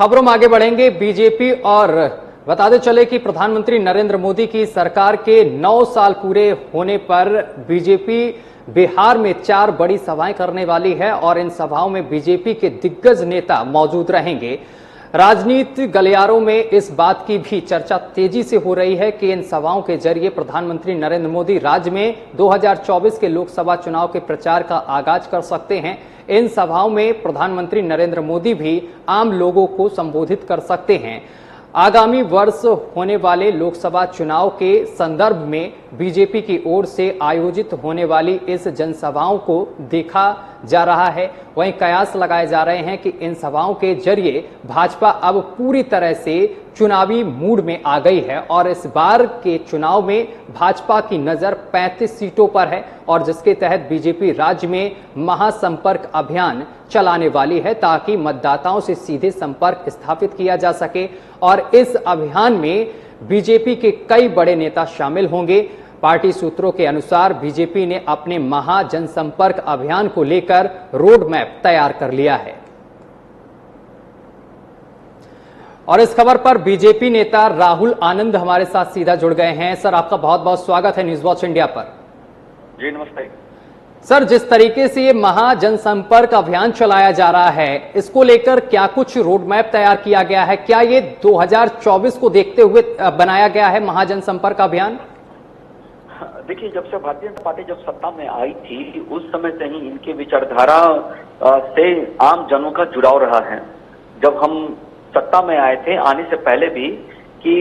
खबरों में आगे बढ़ेंगे। बीजेपी और बताते चले कि प्रधानमंत्री नरेंद्र मोदी की सरकार के 9 साल पूरे होने पर बीजेपी बिहार में 4 बड़ी सभाएं करने वाली है और इन सभाओं में बीजेपी के दिग्गज नेता मौजूद रहेंगे। राजनीति गलियारों में इस बात की भी चर्चा तेजी से हो रही है कि इन सभाओं के जरिए प्रधानमंत्री नरेंद्र मोदी राज्य में 2024 के लोकसभा चुनाव के प्रचार का आगाज कर सकते हैं। इन सभाओं में प्रधानमंत्री नरेंद्र मोदी भी आम लोगों को संबोधित कर सकते हैं। आगामी वर्ष होने वाले लोकसभा चुनाव के संदर्भ में बीजेपी की ओर से आयोजित होने वाली इस जनसभाओं को देखा जा रहा है। वहीं कयास लगाए जा रहे हैं कि इन सभाओं के जरिए भाजपा अब पूरी तरह से चुनावी मूड में आ गई है और इस बार के चुनाव में भाजपा की नजर 35 सीटों पर है और जिसके तहत बीजेपी राज्य में महासंपर्क अभियान चलाने वाली है ताकि मतदाताओं से सीधे संपर्क स्थापित किया जा सके और इस अभियान में बीजेपी के कई बड़े नेता शामिल होंगे। पार्टी सूत्रों के अनुसार बीजेपी ने अपने महा जनसंपर्क अभियान को लेकर रोड मैप तैयार कर लिया है। और इस खबर पर बीजेपी नेता राहुल आनंद हमारे साथ सीधा जुड़ गए हैं। सर, आपका बहुत बहुत स्वागत है न्यूज वॉच इंडिया पर। जी नमस्ते सर, जिस तरीके से ये महा जनसंपर्क अभियान चलाया जा रहा है, इसको लेकर क्या कुछ रोड मैप तैयार किया गया है? क्या ये 2024 को देखते हुए बनाया गया है महा जनसंपर्क अभियान? देखिए, जब से भारतीय जनता पार्टी जब सत्ता में आई थी उस समय से ही इनके विचारधारा से आम जनों का जुड़ाव रहा है। जब हम सत्ता में आए थे, आने से पहले भी, कि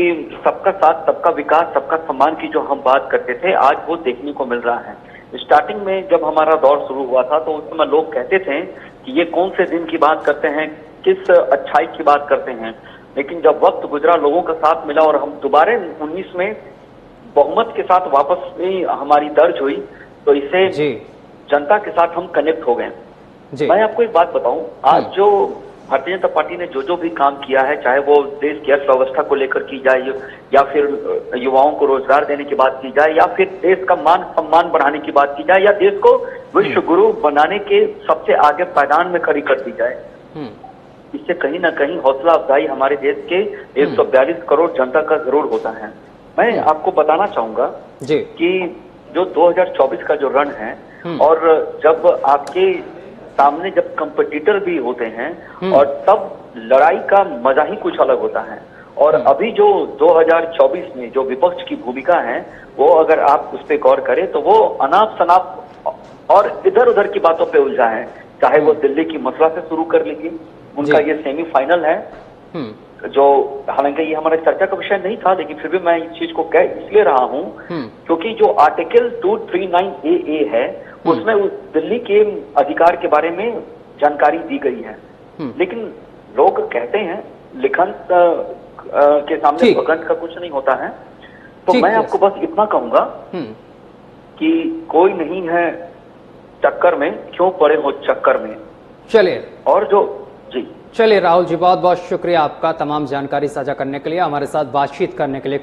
सबका साथ सबका विकास सबका सम्मान की जो हम बात करते थे, आज वो देखने को मिल रहा है। स्टार्टिंग में जब हमारा दौर शुरू हुआ था तो उस समय लोग कहते थे कि ये कौन से दिन की बात करते हैं, किस अच्छाई की बात करते हैं। लेकिन जब वक्त गुजरा, लोगों का साथ मिला और हम दोबारा 19 में बहुमत के साथ वापस में हमारी दर्ज हुई, तो इससे जनता के साथ हम कनेक्ट हो गए। मैं आपको एक बात बताऊं, आज जो भारतीय जनता पार्टी ने जो भी काम किया है, चाहे वो देश की अर्थव्यवस्था को लेकर की जाए या फिर युवाओं को रोजगार देने की बात की जाए या फिर देश का मान सम्मान बढ़ाने की बात की जाए या देश को विश्व गुरु बनाने के सबसे आगे पायदान में खड़ी कर दी जाए, इससे कहीं ना कहीं हौसला अफजाई हमारे देश के 142 करोड़ जनता का जरूर होता है। मैं आपको बताना चाहूंगा कि जो 2024 का जो रण है और जब आपके सामने जब कंपटीटर भी होते हैं और तब लड़ाई का मजा ही कुछ अलग होता है। और अभी जो 2024 में जो विपक्ष की भूमिका है, वो अगर आप उस पर गौर करें तो वो अनाप शनाप और इधर उधर की बातों पे उलझा है। चाहे वो दिल्ली की मसला से शुरू कर लीजिए, उनका ये सेमीफाइनल है, जो हालांकि ये हमारे चर्चा का विषय नहीं था, लेकिन फिर भी मैं इस चीज को कह इसलिए रहा हूं क्योंकि जो आर्टिकल 239AA है उसमें उस दिल्ली के अधिकार के बारे में जानकारी दी गई है। लेकिन लोग कहते हैं लिखन के सामने भगंत का कुछ नहीं होता है। तो मैं आपको बस इतना कहूंगा कि कोई नहीं है टक्कर में, क्यों पड़े हो चक्कर में। चलिए, और जो चलिए राहुल जी, बहुत बहुत शुक्रिया आपका तमाम जानकारी साझा करने के लिए, हमारे साथ बातचीत करने के लिए।